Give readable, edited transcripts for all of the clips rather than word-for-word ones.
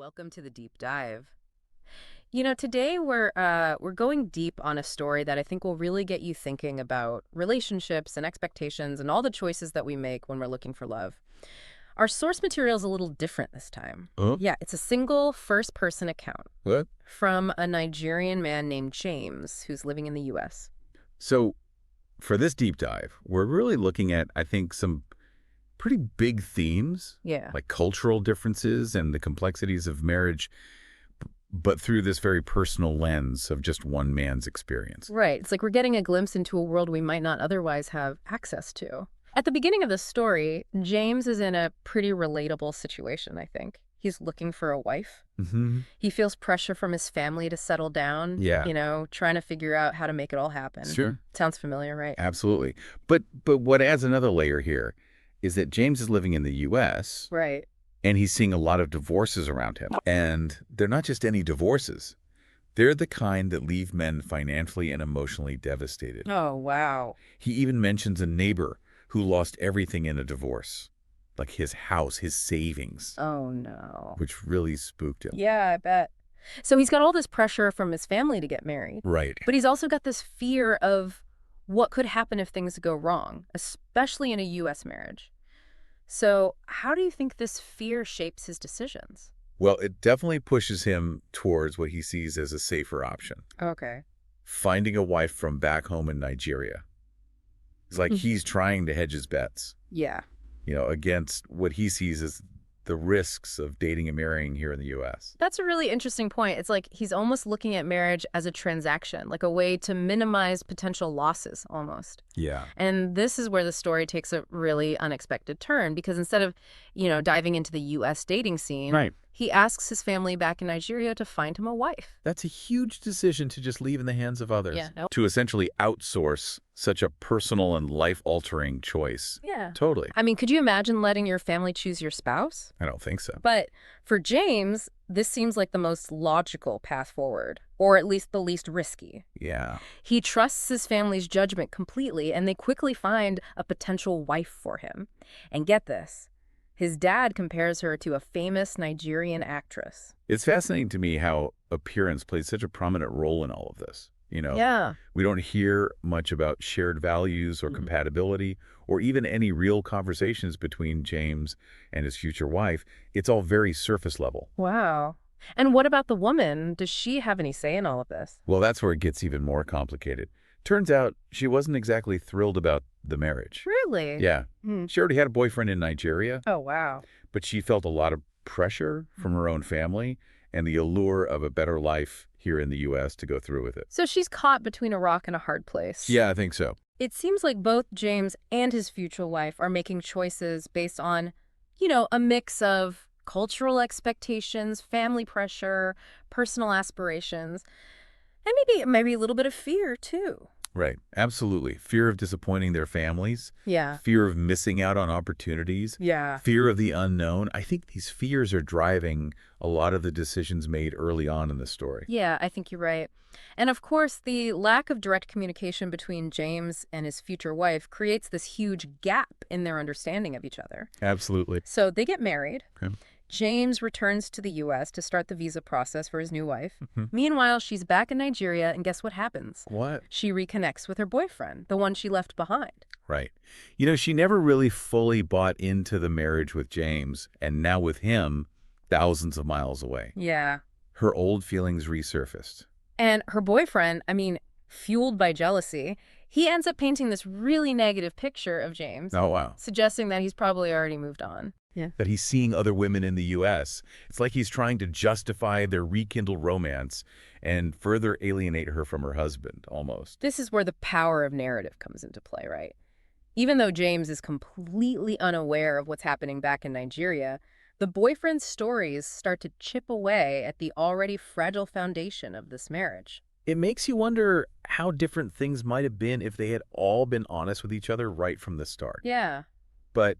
Welcome to the deep dive. Today we're going deep on a story that I think will really get you thinking about relationships and expectations and all the choices that we make when we're looking for love. Our source material is a little different this time. Oh, Yeah, it's a single first-person account what? from a Nigerian man named James who's living in the US. So for this deep dive, we're really looking at, I think, some pretty big themes, Yeah. like cultural differences and the complexities of marriage, but through this very personal lens of just one man's experience. Right. It's like we're getting a glimpse into a world we might not otherwise have access to. At the beginning of the story, James is in a pretty relatable situation, I think. He's looking for a wife. hmm He feels pressure from his family to settle down, Yeah, trying to figure out how to make it all happen. sure. Sounds familiar, right? Absolutely. But what adds another layer here is that James is living in the U.S., Right. and he's seeing a lot of divorces around him. And they're not just any divorces. They're the kind that leave men financially and emotionally devastated. Oh, wow. He even mentions a neighbor who lost everything in a divorce, like his house, his savings, Oh, no. which really spooked him. Yeah, I bet. So he's got all this pressure from his family to get married, Right. but he's also got this fear of what could happen if things go wrong, especially in a U.S. marriage. So how do you think this fear shapes his decisions? Well, it definitely pushes him towards what he sees as a safer option, Okay. finding a wife from back home in Nigeria. It's like he's trying to hedge his bets, Yeah. against what he sees as the risks of dating and marrying here in the U.S. That's a really interesting point. It's like he's almost looking at marriage as a transaction, like a way to minimize potential losses almost. Yeah. And this is where the story takes a really unexpected turn because instead of, diving into the U.S. dating scene, Right. he asks his family back in Nigeria to find him a wife. That's a huge decision to just leave in the hands of others. Yeah, no. To essentially outsource such a personal and life-altering choice. Yeah. Totally. I mean, could you imagine letting your family choose your spouse? I don't think so. But for James, this seems like the most logical path forward, or at least the least risky. Yeah. He trusts his family's judgment completely, and they quickly find a potential wife for him. And get this, his dad compares her to a famous Nigerian actress. It's fascinating to me how appearance plays such a prominent role in all of this. Yeah. We don't hear much about shared values or compatibility or even any real conversations between James and his future wife. It's all very surface level. Wow. And what about the woman? Does she have any say in all of this? Well, that's where it gets even more complicated. Turns out she wasn't exactly thrilled about the marriage. Really? Yeah. Hmm. She already had a boyfriend in Nigeria, Oh, wow. but she felt a lot of pressure from her own family and the allure of a better life here in the U.S. to go through with it. So she's caught between a rock and a hard place. Yeah, I think so. It seems like both James and his future wife are making choices based on, a mix of cultural expectations, family pressure, personal aspirations, and maybe a little bit of fear, too. Right. Absolutely. Fear of disappointing their families, Yeah. fear of missing out on opportunities, Yeah. fear of the unknown. I think these fears are driving a lot of the decisions made early on in the story. Yeah, I think you're right. And of course, the lack of direct communication between James and his future wife creates this huge gap in their understanding of each other. Absolutely. So they get married. Okay. James returns to the U.S. to start the visa process for his new wife. Mhm. Meanwhile, she's back in Nigeria, and guess what happens? What? She reconnects with her boyfriend, the one she left behind. Right. She never really fully bought into the marriage with James, and now with him, thousands of miles away. Yeah. Her old feelings resurfaced. And her boyfriend, fueled by jealousy, he ends up painting this really negative picture of James, Oh, wow. suggesting that he's probably already moved on. Yeah. That he's seeing other women in the U.S. It's like he's trying to justify their rekindled romance and further alienate her from her husband, almost. This is where the power of narrative comes into play, right? Even though James is completely unaware of what's happening back in Nigeria, the boyfriend's stories start to chip away at the already fragile foundation of this marriage. It makes you wonder how different things might have been if they had all been honest with each other right from the start. Yeah, But,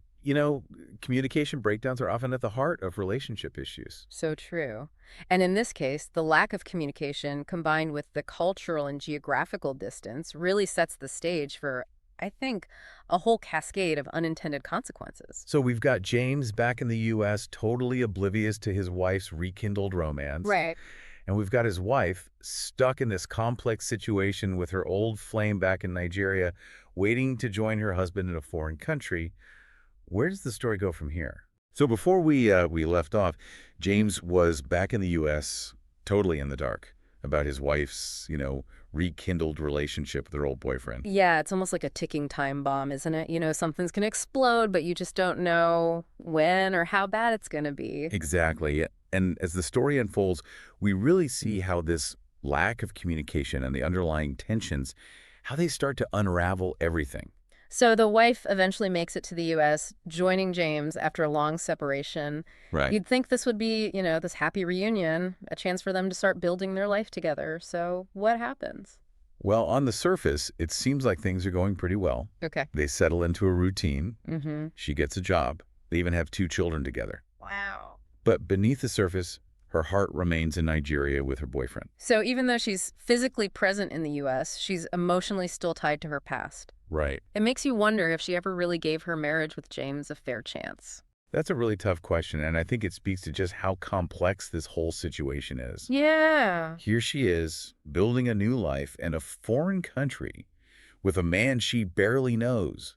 communication breakdowns are often at the heart of relationship issues. so true. And in this case, the lack of communication combined with the cultural and geographical distance really sets the stage for I think, a whole cascade of unintended consequences. So we've got James back in the U.S., totally oblivious to his wife's rekindled romance. Right. And we've got his wife stuck in this complex situation with her old flame back in Nigeria, waiting to join her husband in a foreign country. Where does the story go from here? So before we left off, James was back in the U.S., totally in the dark about his wife's, rekindled relationship with her old boyfriend. Yeah, it's almost like a ticking time bomb, isn't it? Something's going to explode, but you just don't know when or how bad it's going to be. Exactly. And as the story unfolds, we really see how this lack of communication and the underlying tensions, how they start to unravel everything. So the wife eventually makes it to the U.S., joining James after a long separation. Right. You'd think this would be, this happy reunion, a chance for them to start building their life together. So what happens? Well, on the surface, it seems like things are going pretty well. Okay. They settle into a routine. Mm-hmm. She gets a job. They even have 2 children together. Wow. But beneath the surface, her heart remains in Nigeria with her boyfriend. So even though she's physically present in the U.S., she's emotionally still tied to her past. Right. It makes you wonder if she ever really gave her marriage with James a fair chance. That's a really tough question, and I think it speaks to just how complex this whole situation is. Yeah. Here she is, building a new life in a foreign country with a man she barely knows,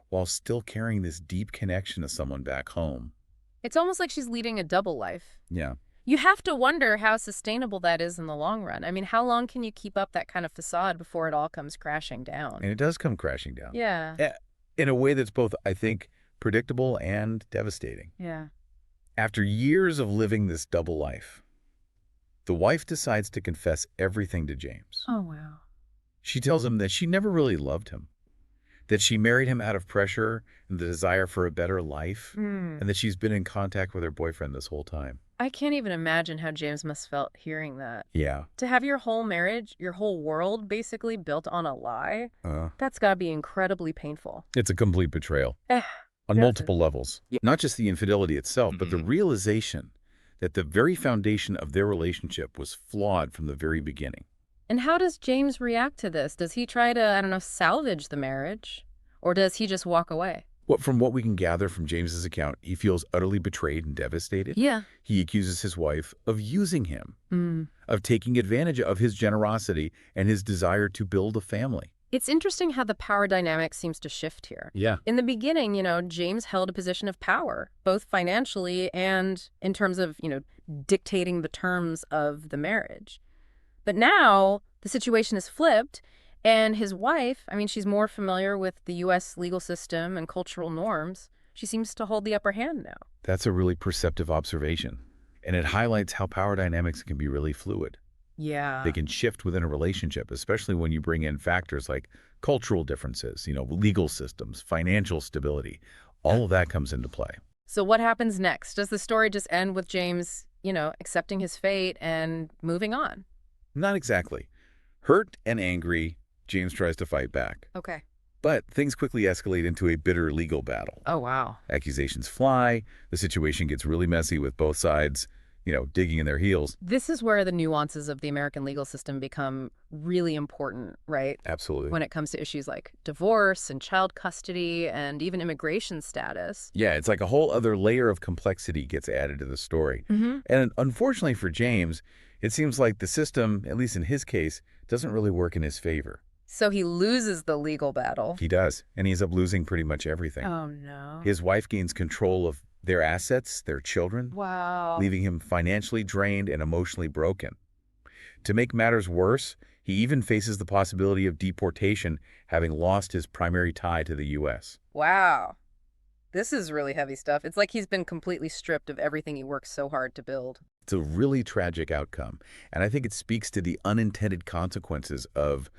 while still carrying this deep connection to someone back home. It's almost like she's leading a double life. Yeah, You have to wonder how sustainable that is in the long run. I mean, how long can you keep up that kind of facade before it all comes crashing down? and it does come crashing down. Yeah. In a way that's both, I think, predictable and devastating. Yeah. After years of living this double life, the wife decides to confess everything to James. Oh, wow. She tells him that she never really loved him, that she married him out of pressure and the desire for a better life, Mm. and that she's been in contact with her boyfriend this whole time. I can't even imagine how James must felt hearing that. Yeah. To have your whole marriage, your whole world basically built on a lie, Uh, that's gotta be incredibly painful. it's a complete betrayal Eh, on that's it. multiple levels. Not just the infidelity itself, but the realization that the very foundation of their relationship was flawed from the very beginning. And how does James react to this? Does he try to, I don't know, salvage the marriage? Or does he just walk away? From what we can gather from James's account, he feels utterly betrayed and devastated. Yeah. He accuses his wife of using him, Mm. of taking advantage of his generosity and his desire to build a family. It's interesting how the power dynamic seems to shift here. Yeah. In the beginning, James held a position of power, both financially and in terms of, dictating the terms of the marriage. But now the situation is flipped, and his wife, I mean, she's more familiar with the U.S. legal system and cultural norms. She seems to hold the upper hand now. That's a really perceptive observation. And it highlights how power dynamics can be really fluid. Yeah. They can shift within a relationship, especially when you bring in factors like cultural differences, legal systems, financial stability. All of that comes into play. So what happens next? Does the story just end with James, accepting his fate and moving on? Not exactly. Hurt and angry, James tries to fight back. Okay. But things quickly escalate into a bitter legal battle. Oh, wow. Accusations fly, the situation gets really messy with both sides, digging in their heels. This is where the nuances of the American legal system become really important, right? Absolutely. When it comes to issues like divorce and child custody and even immigration status. Yeah, it's like a whole other layer of complexity gets added to the story. Mm-hmm. And unfortunately for James, it seems like the system, at least in his case, doesn't really work in his favor. So he loses the legal battle. He does, and he ends up losing pretty much everything. Oh, no. His wife gains control of their assets, their children, Wow. leaving him financially drained and emotionally broken. To make matters worse, he even faces the possibility of deportation, having lost his primary tie to the U.S. Wow. This is really heavy stuff. It's like he's been completely stripped of everything he worked so hard to build. It's a really tragic outcome, and I think it speaks to the unintended consequences of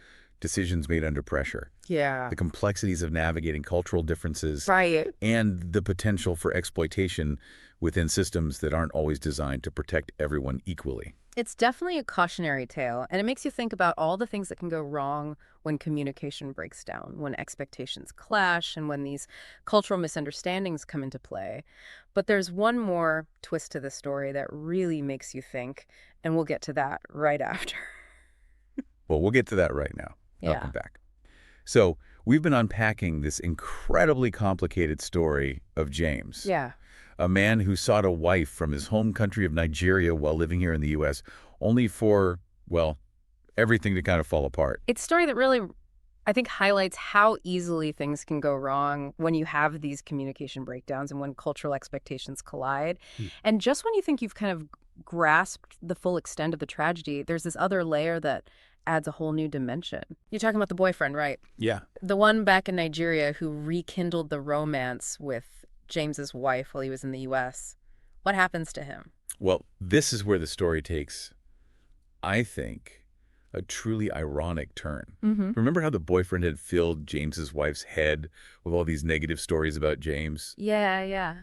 decisions made under pressure, Yeah. the complexities of navigating cultural differences, Right. and the potential for exploitation within systems that aren't always designed to protect everyone equally. It's definitely a cautionary tale, and it makes you think about all the things that can go wrong when communication breaks down, when expectations clash, and when these cultural misunderstandings come into play. But there's one more twist to the story that really makes you think, and we'll get to that right after. Well, we'll get to that right now. I'll Yeah. come back. So We've been unpacking this incredibly complicated story of James, Yeah. a man who sought a wife from his home country of Nigeria while living here in the U.S., only for, well, everything to kind of fall apart. It's a story that really, I think, highlights how easily things can go wrong when you have these communication breakdowns and when cultural expectations collide. Hmm. And just when you think you've kind of grasped the full extent of the tragedy, there's this other layer that adds a whole new dimension. You're talking about the boyfriend, right? Yeah. The one back in Nigeria who rekindled the romance with James's wife while he was in the U.S. What happens to him? Well, this is where the story takes, I think, a truly ironic turn. Mm-hmm. Remember how the boyfriend had filled James's wife's head with all these negative stories about James? Yeah, yeah.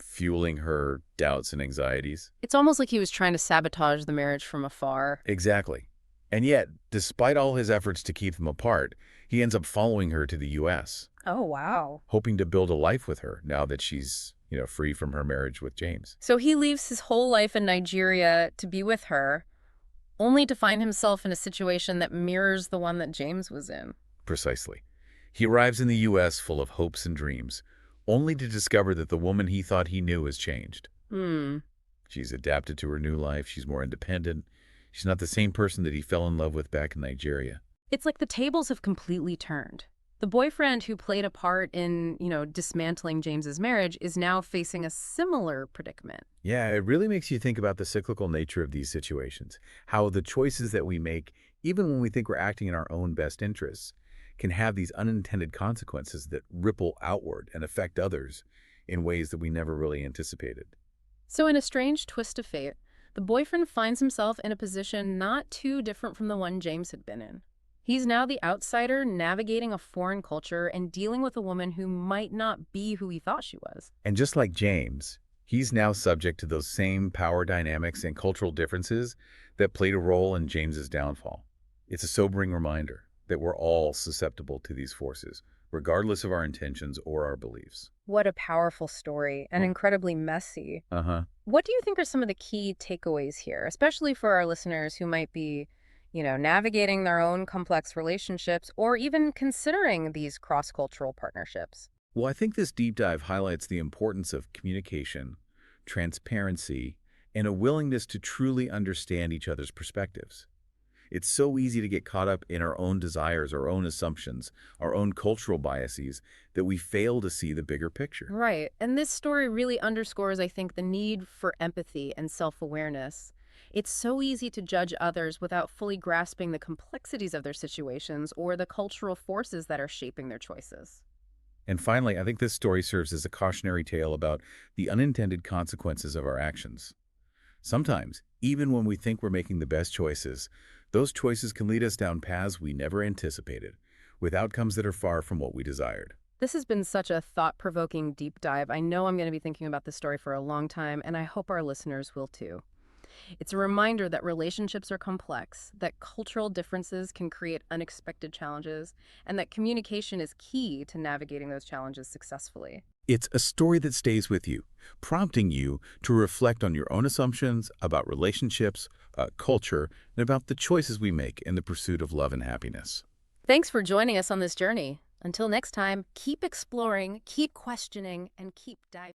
Fueling her doubts and anxieties? It's almost like he was trying to sabotage the marriage from afar. Exactly. And yet, despite all his efforts to keep them apart, he ends up following her to the U.S., Oh, wow. hoping to build a life with her now that she's, free from her marriage with James. So he leaves his whole life in Nigeria to be with her, only to find himself in a situation that mirrors the one that James was in. Precisely. He arrives in the U.S. full of hopes and dreams, only to discover that the woman he thought he knew has changed. Hmm. She's adapted to her new life. She's more independent. She's not the same person that he fell in love with back in Nigeria. It's like the tables have completely turned. The boyfriend who played a part in, dismantling James's marriage is now facing a similar predicament. Yeah, it really makes you think about the cyclical nature of these situations, how the choices that we make, even when we think we're acting in our own best interests, can have these unintended consequences that ripple outward and affect others in ways that we never really anticipated. So in a strange twist of fate, the boyfriend finds himself in a position not too different from the one James had been in. He's now the outsider navigating a foreign culture and dealing with a woman who might not be who he thought she was. And just like James, he's now subject to those same power dynamics and cultural differences that played a role in James's downfall. It's a sobering reminder that we're all susceptible to these forces, regardless of our intentions or our beliefs. What a powerful story and Oh. incredibly messy. Uh-huh. What do you think are some of the key takeaways here, especially for our listeners who might be, navigating their own complex relationships or even considering these cross-cultural partnerships? Well, I think this deep dive highlights the importance of communication, transparency, and a willingness to truly understand each other's perspectives. It's so easy to get caught up in our own desires, our own assumptions, our own cultural biases, that we fail to see the bigger picture. Right. And this story really underscores, I think, the need for empathy and self-awareness. It's so easy to judge others without fully grasping the complexities of their situations or the cultural forces that are shaping their choices. And finally, I think this story serves as a cautionary tale about the unintended consequences of our actions. Sometimes, even when we think we're making the best choices, those choices can lead us down paths we never anticipated, with outcomes that are far from what we desired. This has been such a thought-provoking deep dive. I know I'm going to be thinking about this story for a long time, and I hope our listeners will too. It's a reminder that relationships are complex, that cultural differences can create unexpected challenges, and that communication is key to navigating those challenges successfully. It's a story that stays with you, prompting you to reflect on your own assumptions about relationships, culture, and about the choices we make in the pursuit of love and happiness. Thanks for joining us on this journey. Until next time, keep exploring, keep questioning, and keep diving.